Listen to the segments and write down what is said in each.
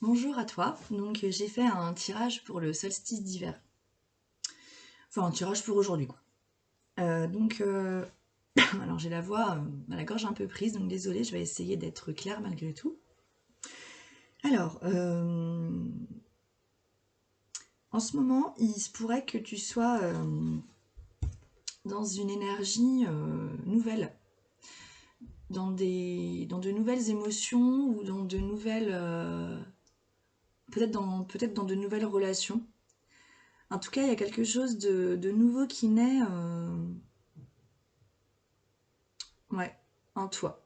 Bonjour à toi, donc j'ai fait un tirage pour le solstice d'hiver. Enfin un tirage pour aujourd'hui quoi. Alors j'ai la voix à la gorge un peu prise, donc désolée, je vais essayer d'être claire malgré tout. Alors, en ce moment, il se pourrait que tu sois dans une énergie nouvelle, dans de nouvelles émotions ou dans de nouvelles... peut-être dans de nouvelles relations. En tout cas, il y a quelque chose de nouveau qui naît ouais, en toi.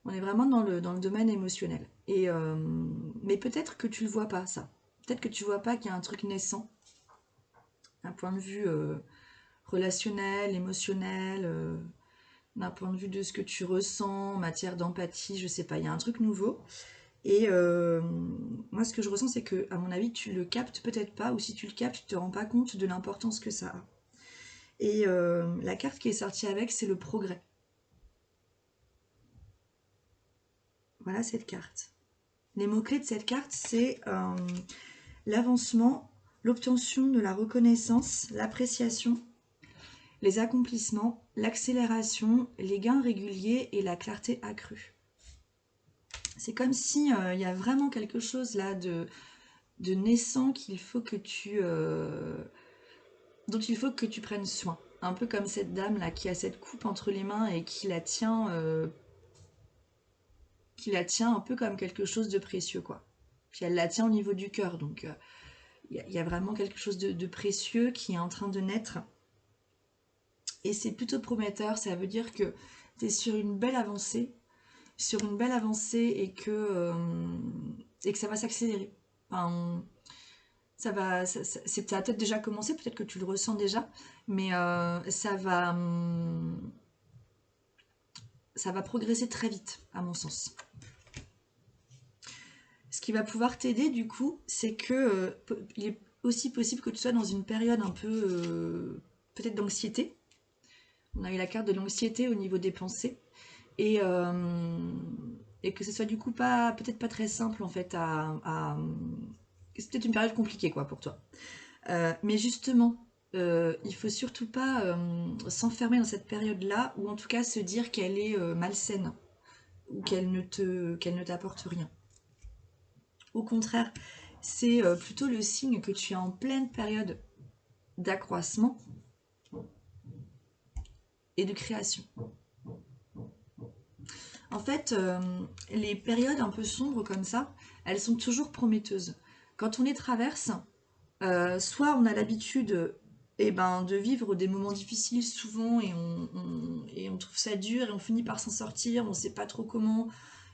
On est vraiment dans le domaine émotionnel. Mais peut-être que tu le vois pas, ça. Peut-être que tu vois pas qu'il y a un truc naissant, d'un point de vue relationnel, émotionnel, d'un point de vue de ce que tu ressens, en matière d'empathie, je sais pas, il y a un truc nouveau. Et moi, ce que je ressens, c'est que, à mon avis, tu le captes peut-être pas, ou si tu le captes, tu te rends pas compte de l'importance que ça a. Et la carte qui est sortie avec, c'est le progrès. Voilà cette carte. Les mots-clés de cette carte, c'est l'avancement, l'obtention de la reconnaissance, l'appréciation, les accomplissements, l'accélération, les gains réguliers et la clarté accrue. C'est comme si il y a vraiment quelque chose là de naissant qu'il faut que dont il faut que tu prennes soin. Un peu comme cette dame là qui a cette coupe entre les mains et qui la tient un peu comme quelque chose de précieux quoi. Puis elle la tient au niveau du cœur, donc y a vraiment quelque chose de précieux qui est en train de naître. Et c'est plutôt prometteur, ça veut dire que tu es sur une belle avancée et que ça va s'accélérer. Enfin, ça a peut-être déjà commencé, peut-être que tu le ressens déjà, mais ça va progresser très vite, à mon sens. Ce qui va pouvoir t'aider, du coup, c'est que il est aussi possible que tu sois dans une période un peu, peut-être d'anxiété. On a eu la carte de l'anxiété au niveau des pensées. Et, euh, et que ce soit du coup pas peut-être pas très simple en fait c'est peut-être une période compliquée quoi pour toi. Mais justement, il faut surtout pas s'enfermer dans cette période-là, ou en tout cas se dire qu'elle est malsaine, ou qu'elle ne t'apporte rien. Au contraire, c'est plutôt le signe que tu es en pleine période d'accroissement et de création. En fait, les périodes un peu sombres comme ça, elles sont toujours prometteuses. Quand on les traverse, soit on a l'habitude de vivre des moments difficiles souvent et on trouve ça dur et on finit par s'en sortir, on ne sait pas trop comment,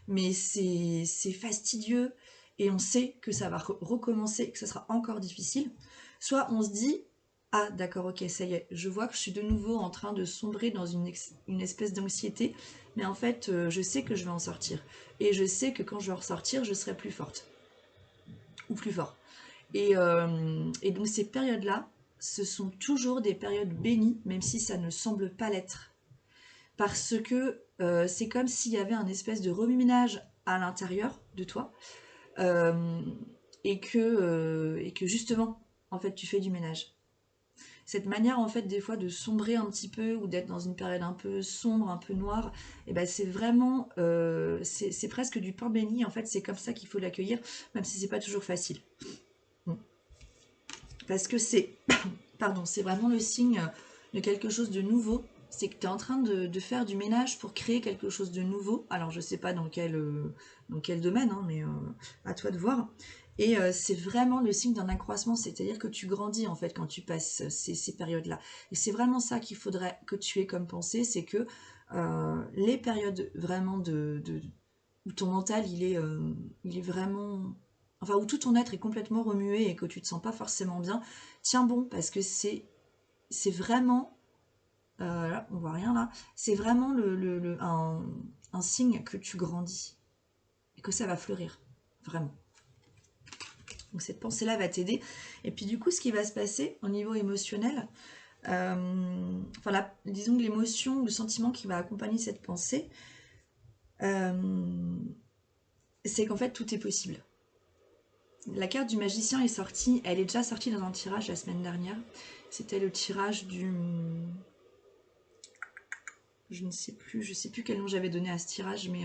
mais c'est fastidieux et on sait que ça va recommencer et que ça sera encore difficile. Soit on se dit, ah d'accord, ok, ça y est, je vois que je suis de nouveau en train de sombrer dans une espèce d'anxiété, mais en fait, je sais que je vais en sortir. Et je sais que quand je vais en sortir, je serai plus forte ou plus fort. Et donc ces périodes-là, ce sont toujours des périodes bénies, même si ça ne semble pas l'être. Parce que c'est comme s'il y avait un espèce de remue-ménage à l'intérieur de toi, euh, et que justement, en fait, tu fais du ménage. Cette manière, en fait, des fois, de sombrer un petit peu ou d'être dans une période un peu sombre, un peu noire, et ben c'est vraiment, c'est presque du pain béni. En fait, c'est comme ça qu'il faut l'accueillir, même si c'est pas toujours facile. Parce que pardon, c'est vraiment le signe de quelque chose de nouveau. C'est que tu es en train de faire du ménage pour créer quelque chose de nouveau. Alors, je sais pas dans quel domaine, hein, mais à toi de voir. Et c'est vraiment le signe d'un accroissement, c'est-à-dire que tu grandis en fait quand tu passes ces périodes-là. Et c'est vraiment ça qu'il faudrait que tu aies comme pensée, c'est que les périodes vraiment où ton mental il est vraiment, enfin où tout ton être est complètement remué et que tu te sens pas forcément bien, tiens bon parce que c'est vraiment, là, on voit rien là, c'est vraiment un signe que tu grandis et que ça va fleurir, vraiment. Donc cette pensée-là va t'aider. Et puis du coup, ce qui va se passer au niveau émotionnel, disons que l'émotion, le sentiment qui va accompagner cette pensée, euh, c'est qu'en fait tout est possible. La carte du magicien est sortie, elle est déjà sortie dans un tirage la semaine dernière. C'était le tirage du... Je ne sais plus, je sais plus quel nom j'avais donné à ce tirage, mais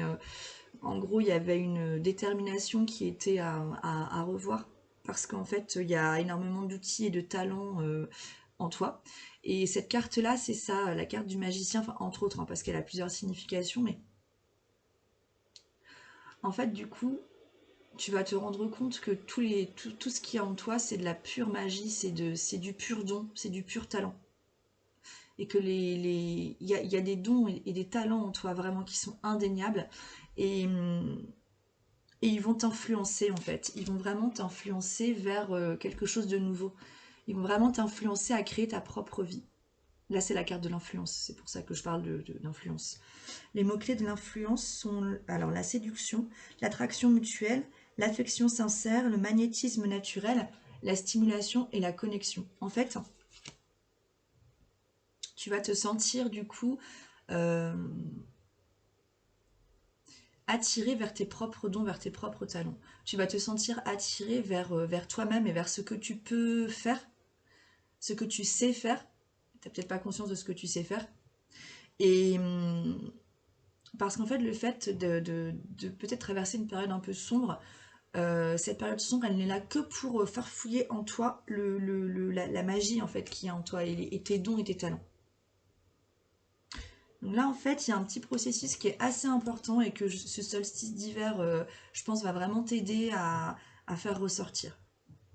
en gros il y avait une détermination qui était à revoir. Parce qu'en fait il y a énormément d'outils et de talents en toi. Et cette carte-là, c'est ça, la carte du magicien, enfin entre autres, hein, parce qu'elle a plusieurs significations, mais en fait du coup, tu vas te rendre compte que tout ce qu'il y a en toi, c'est de la pure magie, c'est du pur don, c'est du pur talent. Et que il y a des dons et des talents en toi vraiment qui sont indéniables. Et, et ils vont t'influencer en fait. Ils vont vraiment t'influencer vers quelque chose de nouveau. Ils vont vraiment t'influencer à créer ta propre vie. Là, c'est la carte de l'influence. C'est pour ça que je parle d'influence. Les mots-clés de l'influence sont alors la séduction, l'attraction mutuelle, l'affection sincère, le magnétisme naturel, la stimulation et la connexion. En fait, tu vas te sentir du coup euh, attiré vers tes propres dons, vers tes propres talents. Tu vas te sentir attiré vers toi-même et vers ce que tu peux faire, ce que tu sais faire. Tu n'as peut-être pas conscience de ce que tu sais faire. Et parce qu'en fait, le fait de peut-être traverser une période un peu sombre, cette période sombre, elle n'est là que pour faire fouiller en toi la magie en fait qui est en toi et tes dons et tes talents. Donc là, en fait, il y a un petit processus qui est assez important et que ce solstice d'hiver, je pense, va vraiment t'aider à faire ressortir.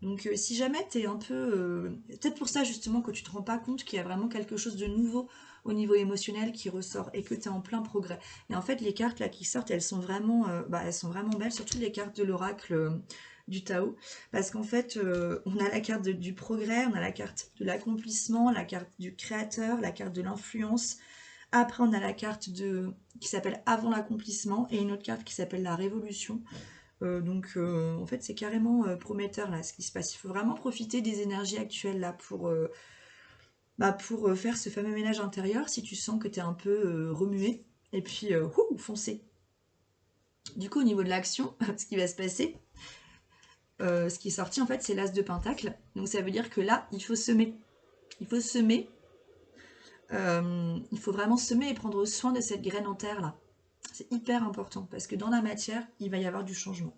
Donc si jamais tu es un peu... peut-être pour ça justement que tu te rends pas compte qu'il y a vraiment quelque chose de nouveau au niveau émotionnel qui ressort et que tu es en plein progrès. Et en fait les cartes là qui sortent, elles sont vraiment belles, surtout les cartes de l'oracle du Tao. Parce qu'en fait on a la carte du progrès, on a la carte de l'accomplissement, la carte du créateur, la carte de l'influence. Après on a la carte qui s'appelle avant l'accomplissement et une autre carte qui s'appelle la révolution. En fait, c'est carrément prometteur là ce qui se passe. Il faut vraiment profiter des énergies actuelles là pour faire ce fameux ménage intérieur si tu sens que tu es un peu remué. Et puis, foncer. Du coup, au niveau de l'action, ce qui va se passer, ce qui est sorti en fait, c'est l'as de pentacle. Donc ça veut dire que là, il faut semer. Il faut semer. Il faut vraiment semer et prendre soin de cette graine en terre là. C'est hyper important parce que dans la matière, il va y avoir du changement.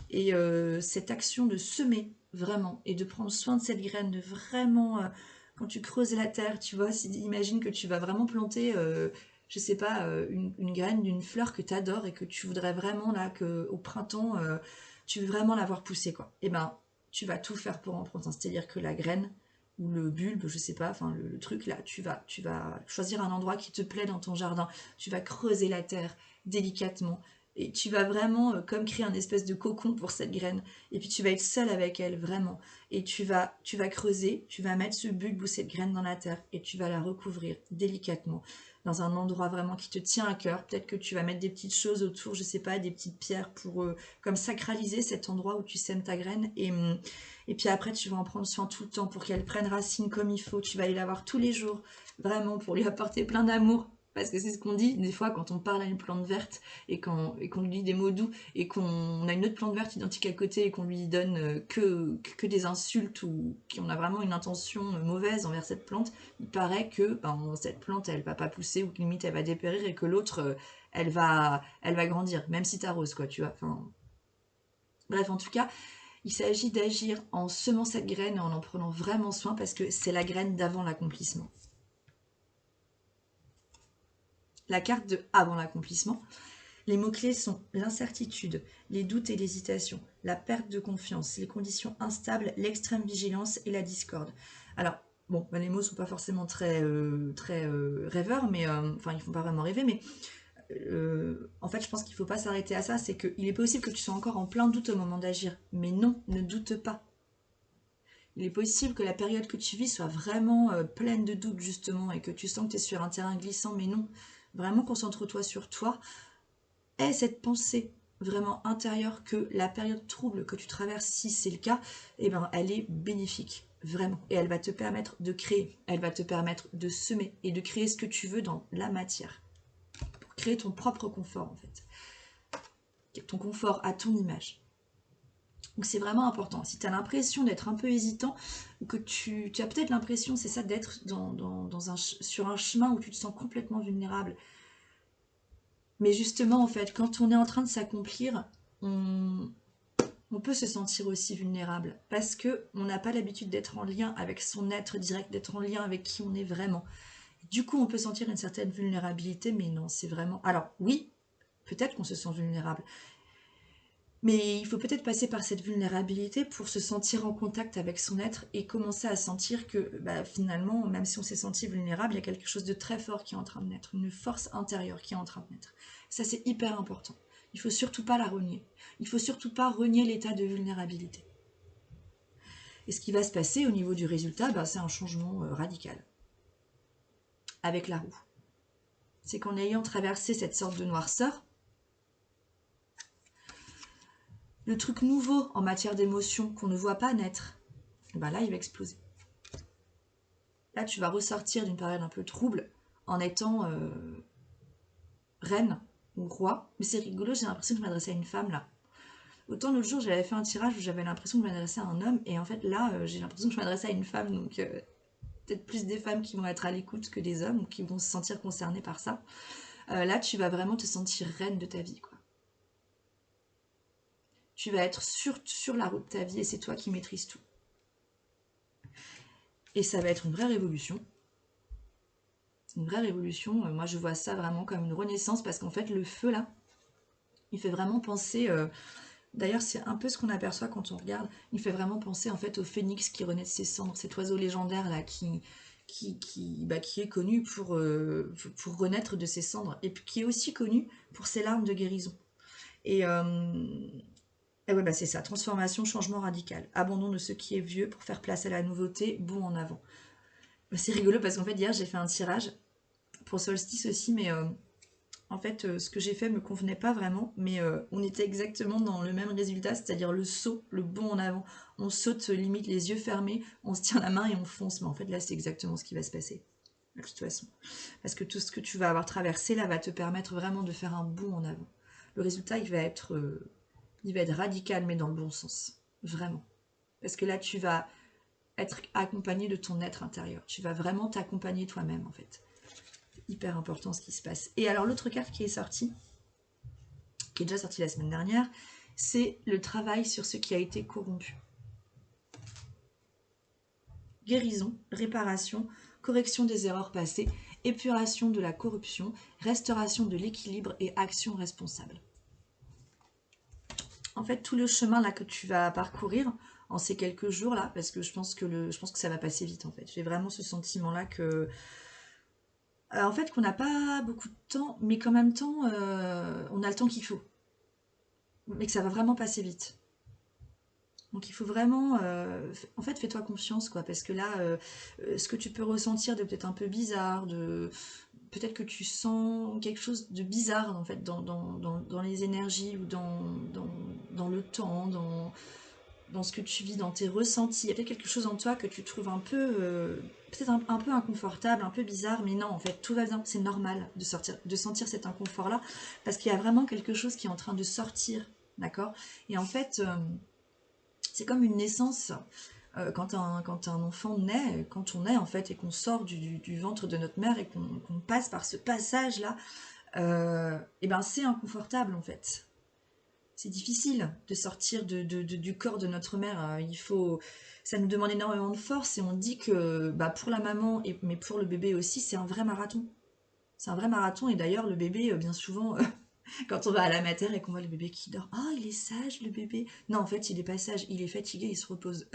Et cette action de semer vraiment et de prendre soin de cette graine, de vraiment, quand tu creuses la terre, tu vois, imagine que tu vas vraiment planter, je sais pas, une graine d'une fleur que tu adores et que tu voudrais vraiment là, qu'au printemps, tu veux vraiment la voir pousser, quoi. Et ben, tu vas tout faire pour en prendre soin. C'est-à-dire que la graine ou le bulbe, je sais pas, enfin le truc là, tu vas choisir un endroit qui te plaît dans ton jardin, tu vas creuser la terre délicatement, et tu vas vraiment comme créer un espèce de cocon pour cette graine. Et puis tu vas être seul avec elle, vraiment. Et tu vas creuser, tu vas mettre ce bulbe ou cette graine dans la terre et tu vas la recouvrir délicatement dans un endroit vraiment qui te tient à cœur. Peut-être que tu vas mettre des petites choses autour, je sais pas, des petites pierres pour comme sacraliser cet endroit où tu sèmes ta graine. Et puis après, tu vas en prendre soin tout le temps pour qu'elle prenne racine comme il faut. Tu vas aller la voir tous les jours, vraiment, pour lui apporter plein d'amour. Parce que c'est ce qu'on dit des fois quand on parle à une plante verte et qu'on lui dit des mots doux et qu'on a une autre plante verte identique à côté et qu'on lui donne que des insultes ou qu'on a vraiment une intention mauvaise envers cette plante, il paraît que cette plante elle va pas pousser ou que limite elle va dépérir et que l'autre elle va grandir, même si t'arroses quoi, tu vois. Enfin, bref, en tout cas, il s'agit d'agir en semant cette graine et en prenant vraiment soin parce que c'est la graine d'avant l'accomplissement. La carte de avant l'accomplissement. Les mots-clés sont l'incertitude, les doutes et l'hésitation, la perte de confiance, les conditions instables, l'extrême vigilance et la discorde. Alors, bon, les mots ne sont pas forcément très rêveurs, mais enfin, ils font pas vraiment rêver, mais en fait, je pense qu'il ne faut pas s'arrêter à ça. C'est qu'il est possible que tu sois encore en plein doute au moment d'agir, mais non, ne doute pas. Il est possible que la période que tu vis soit vraiment pleine de doutes, justement, et que tu sens que tu es sur un terrain glissant, mais non. Vraiment, concentre-toi sur toi. Aie cette pensée vraiment intérieure que la période trouble que tu traverses, si c'est le cas, eh ben, elle est bénéfique, vraiment. Et elle va te permettre de créer, elle va te permettre de semer et de créer ce que tu veux dans la matière. Pour créer ton propre confort, en fait. ton confort, à ton image. Donc c'est vraiment important. Si tu as l'impression d'être un peu hésitant, ou que tu as peut-être l'impression, c'est ça, d'être sur un chemin où tu te sens complètement vulnérable. Mais justement, en fait, quand on est en train de s'accomplir, on peut se sentir aussi vulnérable. Parce qu'on n'a pas l'habitude d'être en lien avec son être direct, d'être en lien avec qui on est vraiment. Du coup, on peut sentir une certaine vulnérabilité, mais non, c'est vraiment... Alors oui, peut-être qu'on se sent vulnérable. Mais il faut peut-être passer par cette vulnérabilité pour se sentir en contact avec son être et commencer à sentir que finalement, même si on s'est senti vulnérable, il y a quelque chose de très fort qui est en train de naître, une force intérieure qui est en train de naître. Ça, c'est hyper important. Il ne faut surtout pas la renier. Il ne faut surtout pas renier l'état de vulnérabilité. Et ce qui va se passer au niveau du résultat, c'est un changement radical avec la roue. C'est qu'en ayant traversé cette sorte de noirceur, le truc nouveau en matière d'émotion qu'on ne voit pas naître, là, il va exploser. Là, tu vas ressortir d'une période un peu trouble en étant reine ou roi. Mais c'est rigolo, j'ai l'impression que je m'adressais à une femme, là. Autant l'autre jour, j'avais fait un tirage où j'avais l'impression de m'adresser à un homme, et en fait, là, j'ai l'impression que je m'adressais à une femme, donc peut-être plus des femmes qui vont être à l'écoute que des hommes, ou qui vont se sentir concernées par ça. Là, tu vas vraiment te sentir reine de ta vie, quoi. Tu vas être sur la route de ta vie, et c'est toi qui maîtrises tout. Et ça va être une vraie révolution. Une vraie révolution. Moi, je vois ça vraiment comme une renaissance, parce qu'en fait, le feu, là, il fait vraiment penser... D'ailleurs, c'est un peu ce qu'on aperçoit quand on regarde. Il fait vraiment penser, en fait, au phénix qui renaît de ses cendres. Cet oiseau légendaire, là, qui est connu pour renaître de ses cendres. Et puis qui est aussi connu pour ses larmes de guérison. Et ouais, c'est ça. Transformation, changement radical. Abandon de ce qui est vieux pour faire place à la nouveauté. Bond en avant. C'est rigolo parce qu'en fait, hier, j'ai fait un tirage pour Solstice aussi, mais en fait, ce que j'ai fait me convenait pas vraiment, mais on était exactement dans le même résultat, c'est-à-dire le saut, le bond en avant. On saute limite les yeux fermés, on se tient la main et on fonce. Mais en fait, là, c'est exactement ce qui va se passer, de toute façon. Parce que tout ce que tu vas avoir traversé, là, va te permettre vraiment de faire un bond en avant. Le résultat, il va être radical, mais dans le bon sens. Vraiment. Parce que là, tu vas être accompagné de ton être intérieur. Tu vas vraiment t'accompagner toi-même, en fait. Hyper important ce qui se passe. Et alors, l'autre carte qui est sortie, qui est déjà sortie la semaine dernière, c'est le travail sur ce qui a été corrompu. Guérison, réparation, correction des erreurs passées, épuration de la corruption, restauration de l'équilibre et action responsable. En fait, tout le chemin là que tu vas parcourir en ces quelques jours là, parce que je pense que ça va passer vite en fait. J'ai vraiment ce sentiment là que en fait qu'on n'a pas beaucoup de temps, mais qu'en même temps on a le temps qu'il faut, mais que ça va vraiment passer vite. Donc il faut vraiment, en fait, fais-toi confiance, quoi, parce que là, ce que tu peux ressentir de peut-être un peu bizarre, peut-être que tu sens quelque chose de bizarre, en fait, dans les énergies ou dans le temps, dans ce que tu vis, dans tes ressentis. Il y a peut-être quelque chose en toi que tu trouves un peu, peut-être un peu inconfortable, un peu bizarre, mais non, en fait, tout va bien, c'est normal de sentir cet inconfort-là, parce qu'il y a vraiment quelque chose qui est en train de sortir, d'accord? Et en fait... c'est comme une naissance. Quand un enfant naît, quand on naît en fait et qu'on sort du ventre de notre mère et qu'on passe par ce passage-là, et ben c'est inconfortable en fait. C'est difficile de sortir du corps de notre mère. Ça nous demande énormément de force et on dit que pour la maman, mais pour le bébé aussi, c'est un vrai marathon. C'est un vrai marathon et d'ailleurs le bébé, bien souvent, quand on va à la mater et qu'on voit le bébé qui dort, oh il est sage le bébé. Non en fait il est pas sage, il est fatigué, il se repose.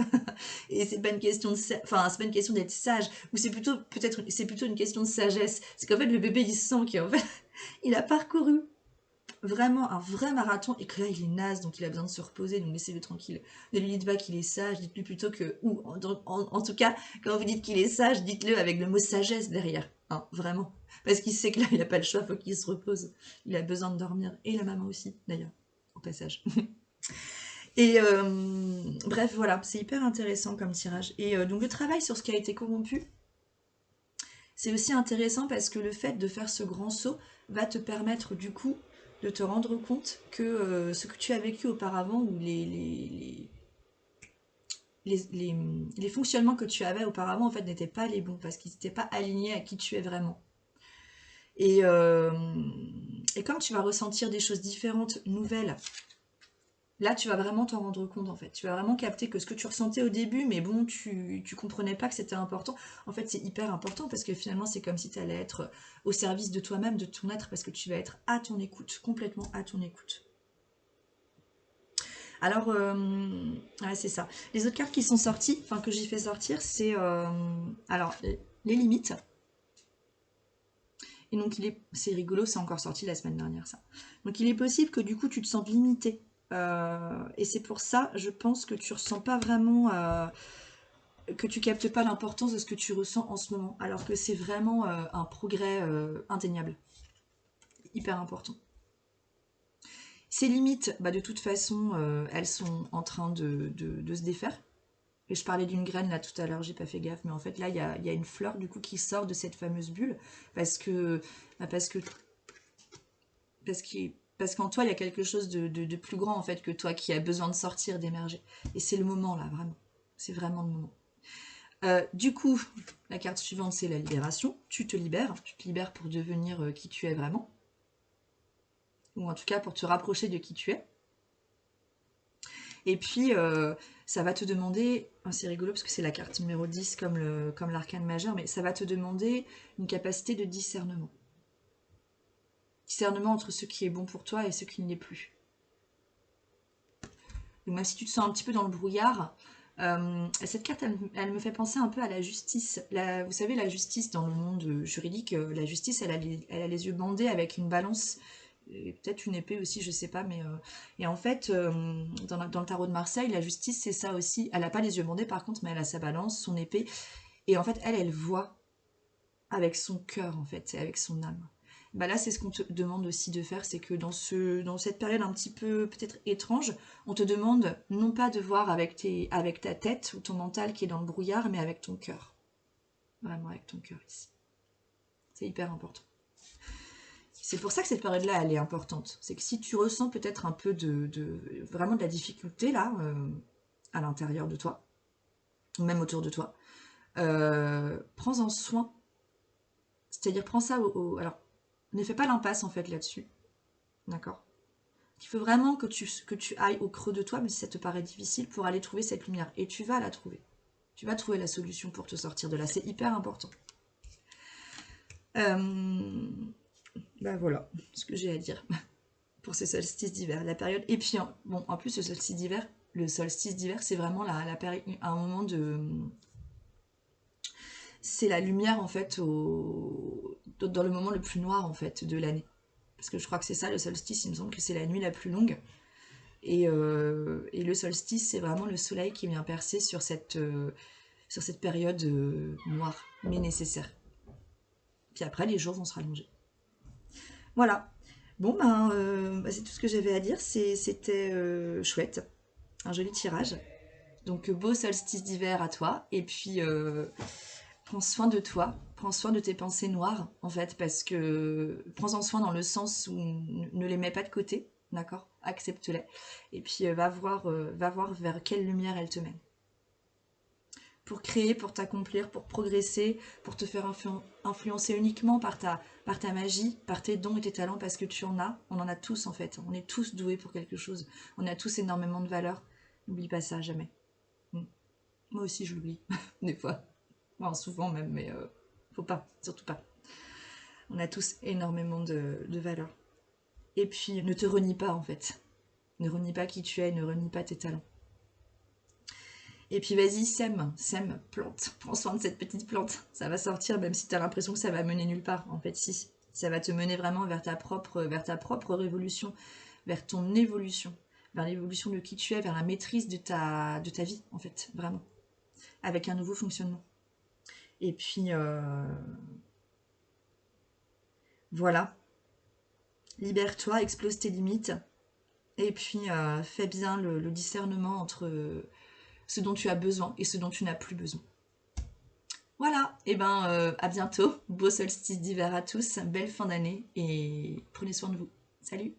Et c'est pas une question c'est pas une question d'être sage, ou c'est plutôt une question de sagesse. C'est qu'en fait le bébé il sent qu'en fait il a parcouru vraiment un vrai marathon et que là il est naze donc il a besoin de se reposer, donc laissez-le tranquille. Ne lui dites pas qu'il est sage, dites-lui plutôt que, ou en tout cas quand vous dites qu'il est sage, dites-le avec le mot sagesse derrière, hein, vraiment. Parce qu'il sait que là il n'a pas le choix, faut qu'il se repose. Il a besoin de dormir, et la maman aussi d'ailleurs, au passage. Et bref voilà, c'est hyper intéressant comme tirage. Et donc le travail sur ce qui a été corrompu, c'est aussi intéressant parce que le fait de faire ce grand saut va te permettre du coup de te rendre compte que ce que tu as vécu auparavant, ou les fonctionnements que tu avais auparavant, en fait, n'étaient pas les bons, parce qu'ils n'étaient pas alignés à qui tu es vraiment. Et, euh, et comme tu vas ressentir des choses différentes, nouvelles, là, tu vas vraiment t'en rendre compte, en fait. Tu vas vraiment capter que ce que tu ressentais au début, mais bon, tu comprenais pas que c'était important. En fait, c'est hyper important, parce que finalement, c'est comme si tu allais être au service de toi-même, de ton être, parce que tu vas être à ton écoute, complètement à ton écoute. Alors, ouais, c'est ça. Les autres cartes qui sont sorties, enfin que j'ai fait sortir, c'est alors les limites. Et donc, c'est rigolo, c'est encore sorti la semaine dernière, ça. Donc, il est possible que du coup, tu te sentes limité. Et c'est pour ça, je pense que tu ressens pas vraiment, que tu captes pas l'importance de ce que tu ressens en ce moment, alors que c'est vraiment un progrès indéniable, hyper important. Ces limites, bah, de toute façon, elles sont en train de se défaire. Et je parlais d'une graine là tout à l'heure, j'ai pas fait gaffe, mais en fait là il y a une fleur du coup qui sort de cette fameuse bulle parce que bah, parce que parce qu'en toi il y a quelque chose de plus grand en fait que toi qui a besoin de sortir, d'émerger. Et c'est le moment là, vraiment. C'est vraiment le moment. Du coup, la carte suivante c'est la libération. Tu te libères pour devenir qui tu es vraiment. Ou en tout cas pour te rapprocher de qui tu es. Et puis, ça va te demander, c'est rigolo parce que c'est la carte numéro 10 comme l'arcane majeur, mais ça va te demander une capacité de discernement. Discernement entre ce qui est bon pour toi et ce qui ne l'est plus. Donc même si tu te sens un petit peu dans le brouillard, cette carte, elle me fait penser un peu à la justice. Vous savez, la justice dans le monde juridique, la justice, elle a les yeux bandés avec une balance, et peut-être une épée aussi, je sais pas, mais et en fait, dans le tarot de Marseille, la justice, c'est ça aussi. Elle a pas les yeux bandés par contre, mais elle a sa balance, son épée, et en fait, elle voit avec son cœur, en fait, et avec son âme. Bah là, c'est ce qu'on te demande aussi de faire, c'est que dans cette période un petit peu peut-être étrange, on te demande non pas de voir avec ta tête ou ton mental qui est dans le brouillard, mais avec ton cœur. Vraiment avec ton cœur ici. C'est hyper important. C'est pour ça que cette période-là, elle est importante. C'est que si tu ressens peut-être un peu vraiment de la difficulté là, à l'intérieur de toi, ou même autour de toi, prends-en soin. C'est-à-dire, prends ça alors, ne fais pas l'impasse en fait là-dessus. D'accord? Il faut vraiment que tu ailles au creux de toi, même si ça te paraît difficile, pour aller trouver cette lumière. Et tu vas la trouver. Tu vas trouver la solution pour te sortir de là. C'est hyper important. Ben voilà ce que j'ai à dire pour ce solstice d'hiver. La période. Et puis, bon, en plus, le solstice d'hiver, c'est vraiment la période, un moment de. C'est la lumière en fait dans le moment le plus noir en fait de l'année. Parce que je crois que c'est ça le solstice, il me semble que c'est la nuit la plus longue. Et le solstice, c'est vraiment le soleil qui vient percer sur cette période noire, mais nécessaire. Puis après, les jours vont se rallonger. Voilà. Bon, c'est tout ce que j'avais à dire. C'était chouette. Un joli tirage. Donc, beau solstice d'hiver à toi. Et puis, prends soin de toi. Prends soin de tes pensées noires, en fait, parce que prends-en soin dans le sens où ne les mets pas de côté, d'accord? Accepte-les. Et puis, va voir vers quelle lumière elle te mène. Pour créer, pour t'accomplir, pour progresser, pour te faire influencer uniquement par ta magie, par tes dons et tes talents, parce que tu en as. On en a tous, en fait. On est tous doués pour quelque chose. On a tous énormément de valeur. N'oublie pas ça, jamais. Moi aussi, je l'oublie, des fois. Enfin, souvent même, mais faut pas, surtout pas. On a tous énormément de valeur. Et puis, ne te renie pas, en fait. Ne renie pas qui tu es, ne renie pas tes talents. Et puis vas-y, sème, plante. Prends soin de cette petite plante. Ça va sortir, même si tu as l'impression que ça va mener nulle part. En fait, si. Ça va te mener vraiment vers ta propre révolution, vers ton évolution, vers l'évolution de qui tu es, vers la maîtrise de ta vie, en fait, vraiment. Avec un nouveau fonctionnement. Et puis, voilà. Libère-toi, explose tes limites. Et puis, fais bien le discernement entre ce dont tu as besoin et ce dont tu n'as plus besoin. Voilà, et à bientôt. Beau solstice d'hiver à tous, belle fin d'année et prenez soin de vous. Salut!